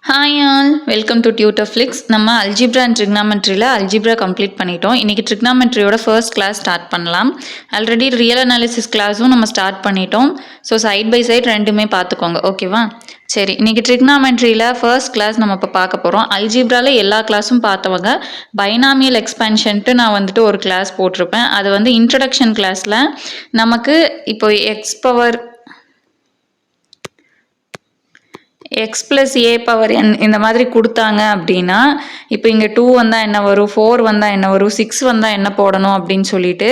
Hi all, welcome to Tutorflix. நம்ம algebra and ட்ரிக்னாமெட்ரியில் algebra complete பண்ணிட்டோம். இன்றைக்கி ட்ரிக்னாமெட்ரியோட ஃபர்ஸ்ட் கிளாஸ் ஸ்டார்ட் பண்ணலாம். ஆல்ரெடி ரியல் அனாலிசிஸ் கிளாஸும் நம்ம ஸ்டார்ட் பண்ணிட்டோம். ஸோ சைட் பை சைட் ரெண்டுமே பார்த்துக்கோங்க, ஓகேவா? சரி, இன்றைக்கி ட்ரிக்னாமெட்ரியில் ஃபர்ஸ்ட் கிளாஸ் நம்ம இப்போ பார்க்க போகிறோம். அல்ஜிப்ராவில் எல்லா கிளாஸும் பார்த்தவங்க பைனாமியல் எக்ஸ்பென்ஷன்ட்டு நான் வந்துட்டு ஒரு கிளாஸ் போட்டிருப்பேன். அது வந்து இன்ட்ரடக்ஷன் கிளாஸில் நமக்கு இப்போ X plus a power n இந்த மாதிரி கொடுத்தாங்க அப்படின்னா, இப்போ இங்கே 2 வந்தால் என்ன வரும், 4 வந்தால் என்ன வரும், 6 வந்தால் என்ன போடணும் அப்படின்னு சொல்லிட்டு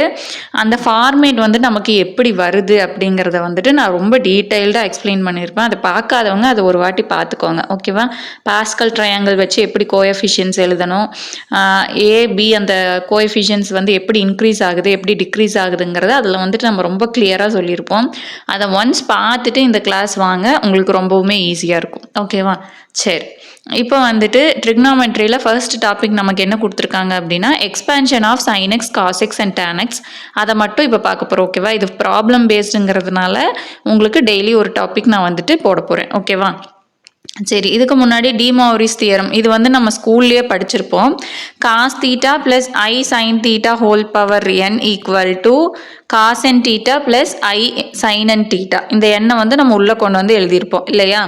அந்த ஃபார்மேட் வந்து நமக்கு எப்படி வருது அப்படிங்கிறத வந்துட்டு நான் ரொம்ப டீட்டெயில்டாக எக்ஸ்பிளைன் பண்ணியிருப்பேன். அதை பார்க்காதவங்க அதை ஒரு வாட்டி பார்த்துக்கோங்க, ஓகேவா? பாஸ்கல் ட்ரையாங்கிள் வச்சு எப்படி கோஎஃபிஷியன்ஸ் எழுதணும், ஏபி அந்த கோஎஃபிஷியன்ஸ் வந்து எப்படி இன்க்ரீஸ் ஆகுது, எப்படி டிக்ரீஸ் ஆகுதுங்கிறத அதில் வந்துட்டு நம்ம ரொம்ப கிளியராக சொல்லியிருப்போம். அதை ஒன்ஸ் பார்த்துட்டு இந்த கிளாஸ் வாங்க, உங்களுக்கு ரொம்பவுமே ஈஸியாக இருக்கும், ஓகேவா? சரி, இப்போ வந்துட்டு ட்ரிக்னாமெட்ரியில் ஃபர்ஸ்ட் டாபிக் நமக்கு என்ன கொடுத்துருக்காங்க அப்படின்னா expansion of sin x cos x and tan x. அதை மட்டும் இப்போ பார்க்க போகிறோம், ஓகேவா? இது ப்ராப்ளம் பேஸ்டுங்கிறதுனால உங்களுக்கு டெய்லி ஒரு டாபிக் நான் வந்துட்டு போட போகிறேன், ஓகேவா? சரி, இதுக்கு முன்னாடி டி மோரிஸ் தியரம் இது வந்து நம்ம ஸ்கூல்லேயே படிச்சிருப்போம். Cos theta plus i sine theta whole power n equal to cos n theta plus i sine n theta. இந்த எண்ணை வந்து நம்ம உள்ளே கொண்டு வந்து எழுதியிருப்போம் இல்லையா?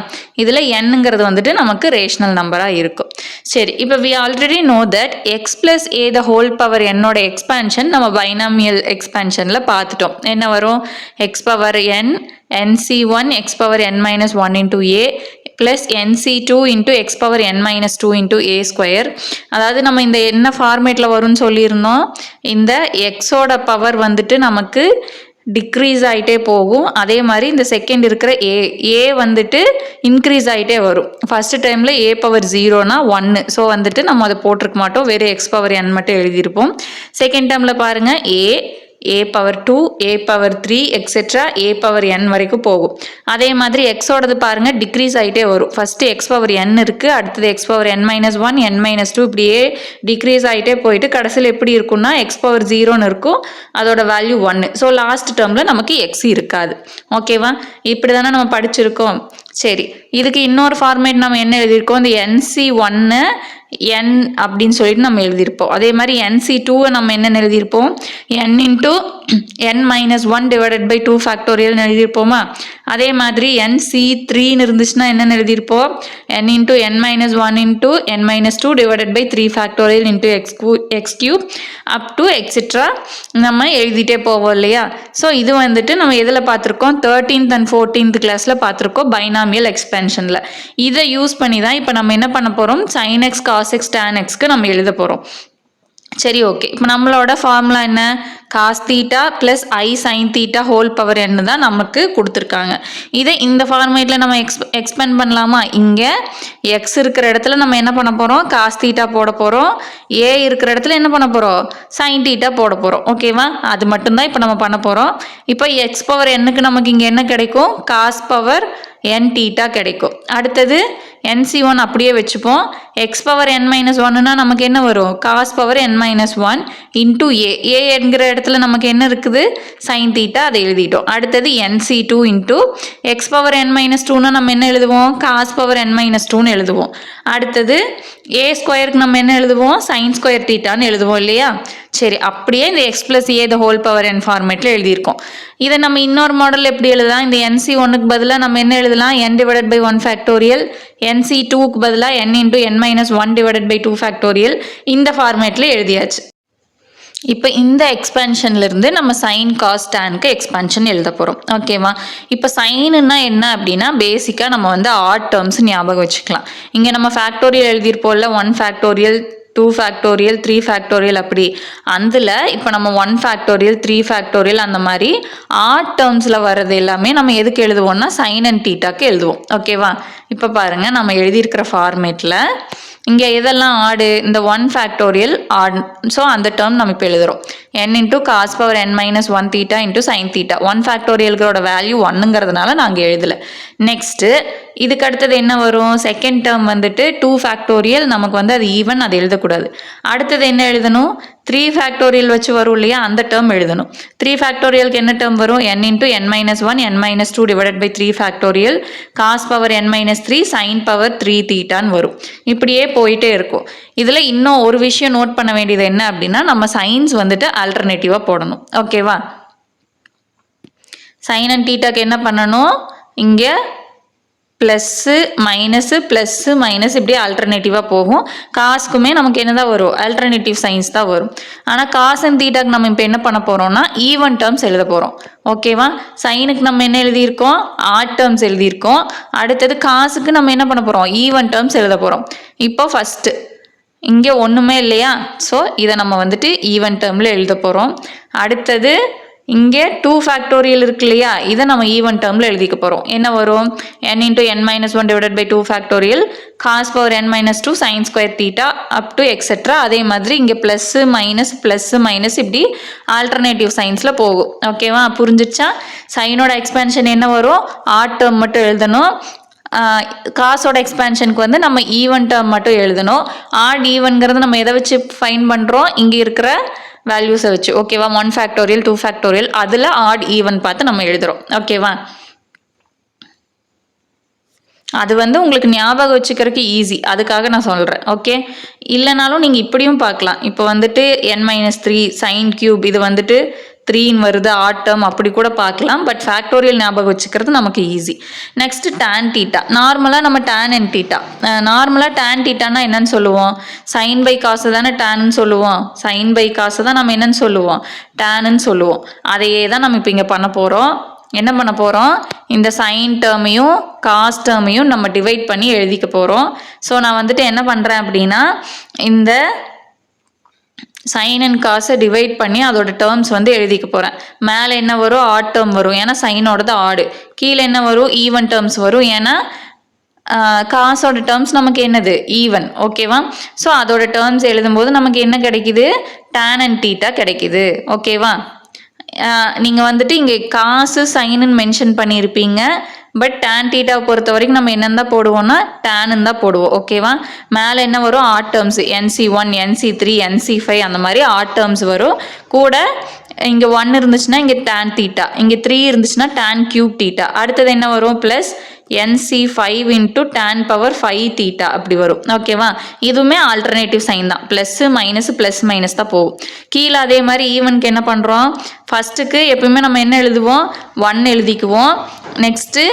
இதில் என்னங்கிறது வந்துட்டு நமக்கு ரேஷனல் நம்பராக இருக்கும். சரி, இப்போ we already know that x plus a the whole power என்னோட எக்ஸ்பேன்ஷன் நம்ம பைனாமியல் எக்ஸ்பேன்ஷனில் பார்த்துட்டோம். என்ன வரும்? X power n nc1 x power n minus 1 into a plus nc2 into x power n minus 2 into a square. அதாவது நம்ம இந்த என்ன ஃபார்மேட்டில் வரும்னு சொல்லியிருந்தோம், இந்த எக்ஸோட பவர் வந்துட்டு நமக்கு டிக்ரீஸ் ஆகிட்டே போகும். அதே மாதிரி இந்த செகண்ட் இருக்கிற ஏ வந்துட்டு இன்க்ரீஸ் ஆகிட்டே வரும். ஃபஸ்ட்டு டைமில் ஏ பவர் 0னா 1, ஸோ வந்துட்டு நம்ம அதை போட்டிருக்க மாட்டோம், வெறும் எக்ஸ் பவர் n மட்டும் எழுதியிருப்போம். செகண்ட் டைமில் பாருங்கள் a power 2, a power 3 etcetera a power n வரைக்கும் போகும். அதே மாதிரி எக்ஸோடது பாருங்கள் டிக்ரீஸ் ஆகிட்டே வரும். ஃபஸ்ட்டு எக்ஸ் பவர் n இருக்குது, அடுத்தது X power n minus 1, n minus 2, இப்படியே டிக்ரீஸ் ஆகிட்டே போயிட்டு கடைசியில் எப்படி இருக்குன்னா எக்ஸ் பவர் 0ன்னு இருக்கும், அதோட வேல்யூ 1. ஸோ லாஸ்ட் டேர்மில் நமக்கு எக்ஸ் இருக்காது, ஓகேவா? இப்படி தானே நம்ம படிச்சிருக்கோம். சரி, இதுக்கு இன்னொரு ஃபார்மேட் நம்ம என்ன எழுதியிருக்கோம், இந்த NC1 n அப்படின்னு சொல்லிட்டு நம்ம எழுதியிருப்போம். அதே மாதிரி NC2 நம்ம என்னென்னு எழுதியிருப்போம், n into n minus 1 divided by 2 ஃபேக்டோரியல்னு எழுதியிருப்போமா? அதே மாதிரி NC3ன்னு இருந்துச்சுன்னா என்னென்னு எழுதியிருப்போம், n into n minus 1 into n minus 2 divided by 3 factorial into x cube up to etcetera நம்ம எழுதிட்டே போவோம் இல்லையா? ஸோ இது வந்துட்டு நம்ம எதில் பார்த்துருக்கோம், 13th and 14th கிளாஸில் பார்த்துருக்கோம், பைனாமியல் எக்ஸ்பென்ஷனில். இதை யூஸ் பண்ணி தான் இப்போ நம்ம என்ன பண்ண போகிறோம், sin x cos x tan xக்கு நம்ம எழுத போகிறோம். சரி, ஓகே. இப்போ நம்மளோட ஃபார்முலா என்ன, cos theta plus i sine theta whole power n தான் நமக்கு கொடுத்துருக்காங்க. இதை இந்த ஃபார்மேட்டில் நம்ம எக்ஸ்பெண்ட் பண்ணலாமா? இங்கே எக்ஸ் இருக்கிற இடத்துல நம்ம என்ன பண்ண போகிறோம், காஸ் தீட்டா போட போகிறோம். ஏ இருக்கிற இடத்துல என்ன பண்ண போகிறோம், சைன் தீட்டா போட போகிறோம், ஓகேவா? அது மட்டும்தான் இப்போ நம்ம பண்ண போகிறோம். இப்போ எக்ஸ் பவர் என்னுக்கு நமக்கு இங்கே என்ன கிடைக்கும், காஸ் பவர் என் தீட்டா கிடைக்கும். அடுத்தது NC1 அப்படியே வச்சுப்போம். எக்ஸ் பவர் n மைனஸ் 1னா நமக்கு என்ன வரும், cos power n minus 1 into a என்கிற இடத்துல நமக்கு என்ன இருக்குது, சைன் தீட்டா, அதை எழுதிட்டோம். அடுத்தது NC2 into x power n minus 2னா நம்ம என்ன எழுதுவோம், காஸ் பவர் n மைனஸ் 2ன்னு எழுதுவோம். அடுத்தது ஏ ஸ்கொயருக்கு நம்ம என்ன எழுதுவோம், சைன் ஸ்கொயர் தீட்டான்னு எழுதுவோம் இல்லையா? சரி, அப்படியே இந்த X plus a the whole power n ஃபார்மேட்டில் எழுதியிருக்கோம். இதை நம்ம இன்னொரு மாடல் எப்படி எழுதலாம், இந்த NC1க்கு பதிலாக நம்ம என்ன எழுதலாம், n டிவைடட் பை 1 ஃபேக்டோரியல், NC2க்கு பதிலாக n into n minus 1 divided by 2 factorial. இந்த ஃபார்மேட்டில் எழுதியாச்சு. இப்போ இந்த எக்ஸ்பென்ஷன்லேருந்து நம்ம சைன் காஸ் டேனுக்கு எக்ஸ்பென்ஷன் எழுத போகிறோம், ஓகேவா? இப்போ சைனுன்னா என்ன அப்படின்னா பேசிக்காக நம்ம வந்து ஆட் டேர்ம்ஸ் ஞாபகம் வச்சுக்கலாம். இங்கே நம்ம ஃபேக்டோரியல் எழுதியிருப்போம்ல, 1 ஃபேக்டோரியல் 2 ஃபேக்டோரியல் 3 ஃபேக்டோரியல் அப்படி. அதில் இப்போ நம்ம 1 ஃபேக்டோரியல் 3 ஃபேக்டோரியல் அந்த மாதிரி ஆட் டேர்ம்ஸில் வர்றது எல்லாமே நம்ம எதுக்கு எழுதுவோம்னா சைன் அண்ட் தீட்டாக்கு எழுதுவோம், ஓகேவா? இப்போ பாருங்கள், நம்ம எழுதியிருக்கிற ஃபார்மேட்டில் இங்கே எதெல்லாம் ஆடு, இந்த 1 ஃபேக்டோரியல் ஆட். ஸோ அந்த டேர்ம் நம்ம இப்போ எழுதுகிறோம், n into cos power n minus 1 theta into sine theta. 1 ஃபேக்டோரியல்களோட வேல்யூ 1ங்கிறதுனால நாங்கள் எழுதலை. நெக்ஸ்ட்டு இதுக்கு அடுத்தது என்ன வரும், செகண்ட் டேர்ம் வந்துட்டு 2 ஃபேக்டோரியல் நமக்கு வந்து அது ஈவன், அது எழுதக்கூடாது. அடுத்தது என்ன எழுதணும், 3 ஃபேக்டோரியல் வச்சு வரும் இல்லையா, அந்த டேர்ம் எழுதணும். 3 ஃபேக்டோரியலுக்கு என்ன டேர்ம் வரும்? n into n minus 1 n minus 2 divided by 3 factorial cos power n minus 3 sin power 3 தீட்டான்னு வரும். இப்படியே போயிட்டே இருக்கும். இதில் இன்னும் ஒரு விஷயம் நோட் பண்ண வேண்டியது என்ன அப்படின்னா, நம்ம சைன்ஸ் வந்துட்டு ஆல்டர்னேட்டிவாக போடணும். ஓகேவா? சைன் அண்ட் தீட்டாக்கு என்ன பண்ணணும்? இங்கே ப்ளஸ்ஸு மைனஸ் இப்படி ஆல்டர்னேட்டிவாக போகும். காசுக்குமே நமக்கு என்ன தான் வரும்? ஆல்டர்னேட்டிவ் சைன்ஸ் தான் வரும். ஆனால் காஸ் அண்ட் தீட்டாக்கு நம்ம இப்போ என்ன பண்ண போகிறோம்னா ஈவன் டேர்ம்ஸ் எழுத போகிறோம். ஓகேவா? சைனுக்கு நம்ம என்ன எழுதியிருக்கோம்? ஆட் டேர்ம்ஸ் எழுதியிருக்கோம். அடுத்தது காசுக்கு நம்ம என்ன பண்ண போகிறோம்? ஈவன் டேர்ம்ஸ் எழுத போகிறோம். இப்போ ஃபஸ்ட்டு இங்கே ஒன்றுமே இல்லையா, ஸோ இதை நம்ம வந்துட்டு ஈவன் டேர்மில் எழுத போகிறோம். அடுத்தது இங்கே 2 ஃபேக்டோரியல் இருக்கு இல்லையா, இதை நம்ம ஈவன் டேர்மில் எழுதிக்க போகிறோம். என்ன வரும்? n into n minus 1 divided by 2 factorial cos power n minus 2 sin square theta up to etc. அதே மாதிரி இங்கே ப்ளஸ்ஸு மைனஸ் இப்படி ஆல்டர்னேட்டிவ் சைன்ஸில் போகும். ஓகேவா? புரிஞ்சிச்சா? சைனோட எக்ஸ்பேன்ஷன் என்ன வரும்? ஆட் டேர்ம் மட்டும் எழுதணும். காசோட எக்ஸ்பேன்ஷனுக்கு வந்து நம்ம ஈவன் டேர்ம் மட்டும் எழுதணும். ஆட் ஈவன்கிறது நம்ம எதை வச்சு ஃபைன் பண்ணுறோம்? இங்கே இருக்கிற வேல்யூஸை வச்சு. ஓகேவா? 1 ஃபேக்டோரியல் 2 ஃபேக்டோரியல் அதில் ஆட் ஈவன் பார்த்து நம்ம எழுதுகிறோம். ஓகேவா? அது வந்து உங்களுக்கு ஞாபகம் வச்சுக்கிறதுக்கு ஈஸி, அதுக்காக நான் சொல்கிறேன். ஓகே, இல்லைனாலும் நீங்கள் இப்படியும் பார்க்கலாம். இப்போ வந்துட்டு n-3 சைன் கியூப் இது வந்துட்டு 3 வருது ஆட் டேர்ம், அப்படி கூட பார்க்கலாம். பட் ஃபேக்டோரியல் ஞாபகம் வச்சுக்கிறது நமக்கு ஈஸி. Next tan theta. நார்மலாக நம்ம டேன் அண்ட் தீட்டா, நார்மலாக டேன் தீட்டானா என்னன்னு சொல்லுவோம்? சைன் பை காசு தானே டேன்னு சொல்லுவோம். சைன் பை காசு தான் நம்ம என்னன்னு சொல்லுவோம்? டேனுன்னு சொல்லுவோம். அதையே தான் நம்ம இப்போ இங்கே பண்ண போகிறோம். என்ன பண்ண போகிறோம்? இந்த சைன் டேர்மையும் காஸ் டேர்மையும் நம்ம டிவைட் பண்ணி எழுதிக்க போகிறோம். ஸோ நான் வந்துட்டு என்ன பண்ணுறேன் அப்படின்னா, இந்த சைன் அண்ட் காசை டிவைட் பண்ணி அதோட டேர்ம்ஸ் வந்து எழுதிக்க போகிறேன். மேலே என்ன வரும்? ஆட் டேர்ம் வரும், ஏன்னா சைனோடது ஆடு. கீழே என்ன வரும்? ஈவன் டேர்ம்ஸ் வரும், ஏன்னா காசோட டேர்ம்ஸ் நமக்கு என்னது? ஈவன். ஓகேவா? ஸோ அதோட டேர்ம்ஸ் எழுதும்போது நமக்கு என்ன கிடைக்குது? டேன் அண்ட் தீட்டா கிடைக்குது. ஓகேவா? நீங்கள் வந்துட்டு இங்கே காசு சைனுன்னு மென்ஷன் பண்ணியிருப்பீங்க. பட் டேன் தீட்டாவை பொறுத்த வரைக்கும் நம்ம என்னென்ன தான் போடுவோம்னா டேனுன்னு தான் போடுவோம். ஓகேவா? மேலே என்ன வரும்? Add terms NC1 NC3 NC5 அந்த மாதிரி ஆட் டேர்ம்ஸ் வரும். கூட இங்கே 1 இருந்துச்சுன்னா இங்கே டேன் தீட்டா, இங்கே 3 இருந்துச்சுன்னா டேன் கியூப் தீட்டா. அடுத்தது என்ன வரும்? Plus NC5 into tan power 5 theta அப்படி வரும். ஓகேவா? இதுவுமே ஆல்டர்னேட்டிவ் சைன் தான். ப்ளஸ்ஸு மைனஸ் தான் போகும். கீழே அதே மாதிரி ஈவனுக்கு என்ன பண்ணுறோம்? ஃபஸ்ட்டுக்கு எப்பவுமே நம்ம என்ன எழுதுவோம்? 1 எழுதிக்குவோம். நெக்ஸ்ட்டு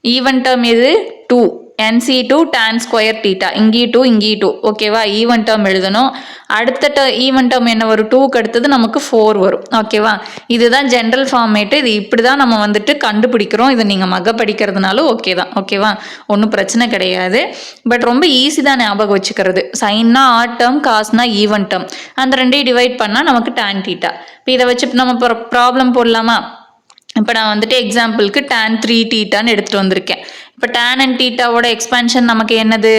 ஈவன் டேர்ம் எது? 2 NC2 tan ஸ்கொயர் தீட்டா. இங்கேயும் 2 ஓகேவா? ஈவன் டேர்ம் எழுதணும். அடுத்த ஈவன் டேர்ம் என்ன வரும்? 2க்கு அடுத்தது நமக்கு 4 வரும். ஓகேவா? இதுதான் ஜென்ரல் ஃபார்மேட்டு. இது இப்படி தான் நம்ம வந்துட்டு கண்டுபிடிக்கிறோம். இது நீங்கள் மக படிக்கிறதுனாலும் ஓகே தான். ஓகேவா? ஒன்றும் பிரச்சனை கிடையாது. பட் ரொம்ப ஈஸி தான் ஞாபகம் வச்சுக்கிறது. சைன்னா ஆட் டேர்ம், காஸ்னா ஈவன் டேர்ம், அந்த ரெண்டையும் டிவைட் பண்ணால் நமக்கு tan தீட்டா. இப்போ இதை வச்சு நம்ம ப்ராப்ளம் போடலாமா? இப்போ நான் வந்துட்டு எக்ஸாம்பிளுக்கு tan 3 தீட்டான்னு எடுத்துகிட்டு வந்திருக்கேன். இப்போ tan அண்ட் தீட்டாவோட எக்ஸ்பேன்ஷன் நமக்கு என்னது?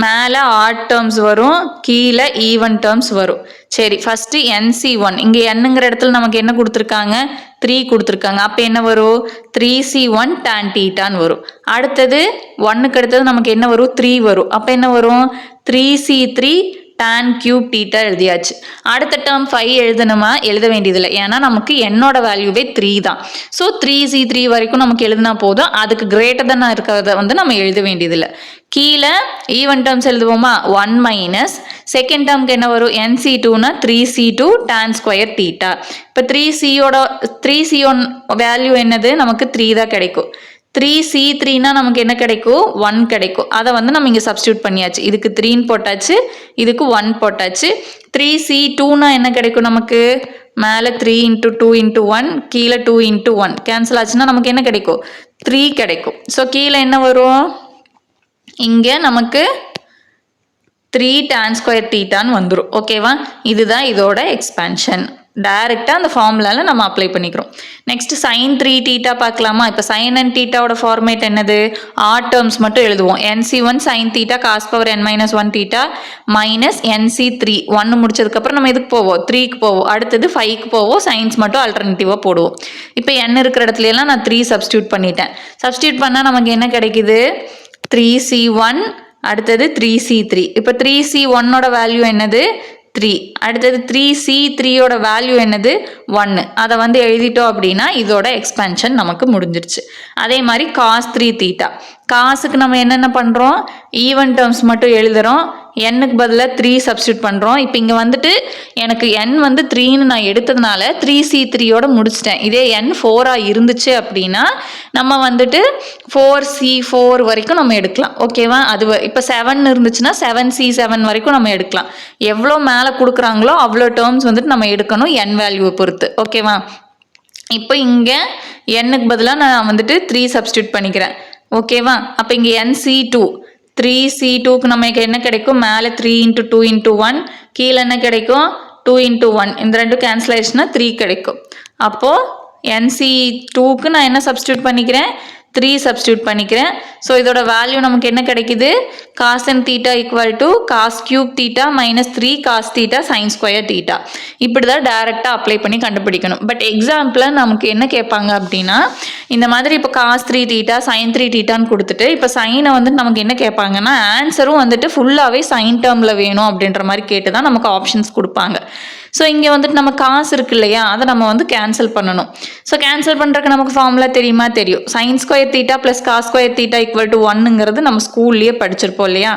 மேலே ஆட் டேர்ம்ஸ் வரும், கீழே ஈவன் டேர்ம்ஸ் வரும். சரி, ஃபஸ்ட்டு NC1, இங்கே என்னங்கிற இடத்துல நமக்கு என்ன கொடுத்துருக்காங்க? 3 கொடுத்துருக்காங்க. அப்போ என்ன வரும்? 3C1 tan தீட்டான்னு வரும். அடுத்தது 1க்கு அடுத்தது நமக்கு என்ன வரும்? 3 வரும். அப்போ என்ன வரும்? 3C3 tan கியூப் தீட்டா எழுதியாச்சு. அடுத்த டேர்ம் 5 எழுதணுமா? எழுத வேண்டியதில்லை, ஏன்னா நமக்கு என்னோட வேல்யூவே 3 தான். ஸோ 3C3 வரைக்கும் நமக்கு எழுதினா போதும். அதுக்கு கிரேட்டர் தான் இருக்கிறத வந்து நம்ம எழுத வேண்டியதில்லை. கீழே ஈவன் டேர்ம்ஸ் எழுதுவோமா? 1 மைனஸ் செகண்ட் டேர்முக்கு என்ன வரும்? NC2னா 3C2 tan ஸ்கொயர் தீட்டா. இப்போ 3C1 வேல்யூ என்னது? நமக்கு 3 தான் கிடைக்கும். 3C3னா நமக்கு என்ன கிடைக்கும்? 1 கிடைக்கும். அதை வந்து நம்ம இங்கே சப்ஸ்டியூட் பண்ணியாச்சு. இதுக்கு 3ன்னு போட்டாச்சு, இதுக்கு 1 போட்டாச்சு. 3C2னா என்ன கிடைக்கும் நமக்கு? மேலே 3 × 2 × 1, கீழே 2 × 1 கேன்சல் ஆச்சுன்னா நமக்கு என்ன கிடைக்கும்? 3 கிடைக்கும். ஸோ கீழே என்ன வரும்? இங்கே நமக்கு 3 tan ஸ்கொயர் தீட்டான்னு வந்துடும். ஓகேவா? இதுதான் இதோட எக்ஸ்பேன்ஷன். டைரெக்டாக அந்த ஃபார்முலாவில் நம்ம அப்ளை பண்ணிக்கிறோம். நெக்ஸ்ட் sin 3 தீட்டா பார்க்கலாமா? இப்போ சைன் அண்ட் தீட்டாவோட ஃபார்மேட் என்னது? ஆட் டேர்ம்ஸ் மட்டும் எழுதுவோம். NC1 sin theta cos power n-1 theta minus NC3 1 முடிச்சதுக்கப்புறம் நம்ம எதுக்கு போவோம்? 3க்கு போவோம். அடுத்தது 5க்கு போவோம். சைன்ஸ் மட்டும் ஆல்டர்னேட்டிவாக போடுவோம். இப்போ n இருக்கிற இடத்துல எல்லாம் நான் 3 சப்ஸ்டியூட் பண்ணிட்டேன். சப்ஸ்டியூட் பண்ணால் நமக்கு என்ன கிடைக்குது? 3C1 அடுத்தது 3C3. இப்போ 3C1ஓட வேல்யூ என்னது? 3. அடுத்தது 3C3யோட வேல்யூ என்னது 1. அதை வந்து எழுதிட்டோம் அப்படின்னா இதோட எக்ஸ்பேன்ஷன் நமக்கு முடிஞ்சிருச்சு. அதே மாதிரி காஸ் 3 தீட்டா, காசுக்கு நம்ம என்னென்ன பண்ணுறோம், ஈவன் டேர்ம்ஸ் மட்டும் எழுதுகிறோம், எண்ணுக்கு பதிலாக 3 சப்ஸ்டியூட் பண்ணுறோம். இப்போ இங்கே வந்துட்டு எனக்கு n வந்து 3ன்னு நான் எடுத்ததுனால 3C3யோட முடிச்சிட்டேன். இதே n 4ஆக இருந்துச்சு அப்படின்னா நம்ம வந்துட்டு 4C4 வரைக்கும் நம்ம எடுக்கலாம். ஓகேவா? அது இப்போ 7 இருந்துச்சுன்னா 7C7 வரைக்கும் நம்ம எடுக்கலாம். எவ்வளோ மேலே கொடுக்குறாங்களோ அவ்வளோ டேர்ம்ஸ் வந்துட்டு நம்ம எடுக்கணும் n வேல்யூவை பொறுத்து. ஓகேவா? இப்போ இங்கே n-க்கு பதிலாக நான் வந்துட்டு 3 சப்ஸ்டியூட் பண்ணிக்கிறேன். ஓகேவா? அப்போ இங்கே NC2, 3C2க்கு நமக்கு என்ன கிடைக்கும், மேலே 3 × 2 × 1, கீழே என்ன கிடைக்கும் 2 × 1, இந்த ரெண்டும் கேன்சல் ஆயிடுச்சுன்னா 3 கிடைக்கும். அப்போது NC2க்கு நான் என்ன சப்ஸ்டியூட் பண்ணிக்கிறேன், 3 சப்ஸ்டியூட் பண்ணிக்கிறேன். ஸோ இதோட வேல்யூ நமக்கு என்ன கிடைக்குது, cos n theta equal to cos cube theta minus 3 cos theta sine square theta. இப்படி தான் டேரெக்டாக அப்ளை பண்ணி கண்டுபிடிக்கணும். பட் எக்ஸாம்பிளில் நமக்கு என்ன கேட்பாங்க அப்படின்னா, இந்த மாதிரி இப்போ காஸ் 3 தீட்டா சைன் 3 தீட்டான்னு கொடுத்துட்டு இப்போ சைனை வந்துட்டு நமக்கு என்ன கேட்பாங்கன்னா, ஆன்சரும் வந்துட்டு ஃபுல்லாகவே சைன் டேர்மில் வேணும் அப்படின்ற மாதிரி கேட்டு தான் நமக்கு ஆப்ஷன்ஸ் கொடுப்பாங்க. ஸோ இங்கே வந்துட்டு நம்ம காசு இருக்கு இல்லையா, அதை நம்ம வந்து கேன்சல் பண்ணணும். ஸோ கேன்சல் பண்ணுறதுக்கு நமக்கு ஃபார்முலா தெரியுமா, தெரியும். Sine square theta plus cos square theta equal to 1ங்கிறது நம்ம ஸ்கூல்லேயே படிச்சிருப்போம் இல்லையா.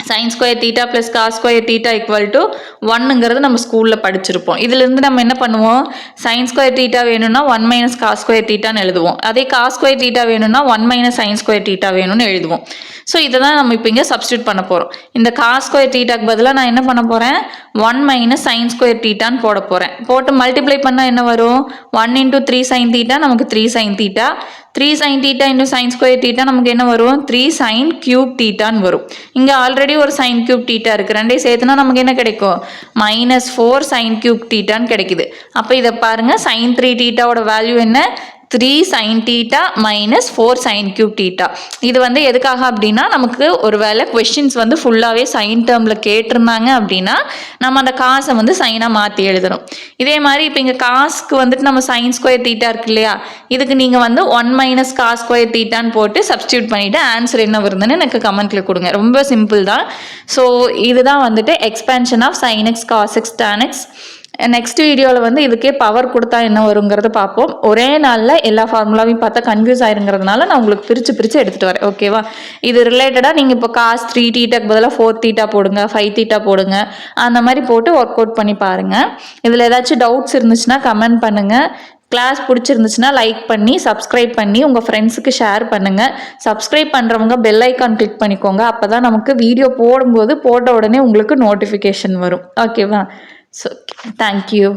Sine square theta plus cos square theta equal to 1ங்கிறது நம்ம ஸ்கூலில் படிச்சிருப்போம். இதுலேருந்து நம்ம என்ன பண்ணுவோம், சைன் ஸ்கொயர் தீட்டா வேணும்னா 1 மைனஸ் காஸ் ஸ்கொயர் தீட்டான்னு எழுதுவோம். அதே காஸ் ஸ்கொயர் தீட்டா வேணும்னா 1 மைனஸ் சைன் ஸ்கொயர் தீட்டா வேணும்னு எழுதுவோம். ஸோ இதை தான் நம்ம இப்போ இங்கே சப்ஸ்டியூட் பண்ண போகிறோம். இந்த காஸ் ஸ்கொயர் தீட்டாக்கு பதிலாக நான் என்ன பண்ண போகிறேன், 1 மைனஸ் சைன் ஸ்கொயர் தீட்டான்னு போட போகிறேன். போட்டு மல்டிப்ளை பண்ணால் என்ன வரும், 1 × 3 சைன் தீட்டா நமக்கு 3 sine theta, 3 sine theta into sign square theta நமக்கு என்ன வரும், 3 சைன் கியூப் தீட்டான்னு வரும். இங்கே ஆல்ரெடி ஒரு சைன் கியூப் தீட்டா இருக்குது, ரெண்டையும் சேர்த்துனா நமக்கு என்ன கிடைக்கும், -4 சைன் கியூப் தீட்டான்னு கிடைக்குது. அப்போ இதை பாருங்கள், சைன் 3 தீட்டாவோட வேல்யூ என்ன, 3 sin theta minus 4 sin cube theta. இது வந்து எதுக்காக அப்படின்னா, நமக்கு ஒரு வேளை கொஸ்டின்ஸ் வந்து ஃபுல்லாகவே சைன் டேர்மில் கேட்டிருந்தாங்க அப்படின்னா நம்ம அந்த காசை வந்து சைனாக மாற்றி எழுதணும். இதே மாதிரி இப்போ இங்கே காசுக்கு வந்துட்டு நம்ம சைன் ஸ்கொயர் தீட்டா இருக்கு இல்லையா, இதுக்கு நீங்கள் வந்து 1 மைனஸ் காஸ் ஸ்கொயர் தீட்டான்னு போட்டு சப்ஸ்டியூட் பண்ணிவிட்டு ஆன்சர் என்ன வருதுன்னு எனக்கு கமெண்ட்டில் கொடுங்க. ரொம்ப சிம்பிள் தான். ஸோ இதுதான் வந்துட்டு expansion of sin x cos x tan x. Next வீடியோவில் வந்து இதுக்கே பவர் கொடுத்தா என்ன வருங்கிறத பார்ப்போம். ஒரே நாளில் எல்லா ஃபார்முலாவையும் பார்த்தா கன்ஃபியூஸ் ஆயிருங்கிறதுனால நான் உங்களுக்கு பிரித்து எடுத்துகிட்டு வரேன். ஓகேவா? இது ரிலேட்டடாக நீங்கள் இப்போ காஸ் 3 தீட்டாக்கு பதிலாக 4 தீட்டா போடுங்க, 5 தீட்டா போடுங்க, அந்த மாதிரி போட்டு ஒர்க் அவுட் பண்ணி பாருங்கள். இதில் ஏதாச்சும் டவுட்ஸ் இருந்துச்சுன்னா கமெண்ட் பண்ணுங்கள். கிளாஸ் பிடிச்சிருந்துச்சுன்னா லைக் பண்ணி சப்ஸ்கிரைப் பண்ணி உங்கள் ஃப்ரெண்ட்ஸுக்கு ஷேர் பண்ணுங்கள். சப்ஸ்கிரைப் பண்ணுறவங்க பெல் ஐக்கான் கிளிக் பண்ணிக்கோங்க. அப்போ தான் நமக்கு வீடியோ போடும்போது போட்ட உடனே உங்களுக்கு நோட்டிஃபிகேஷன் வரும். ஓகேவா? So, thank you.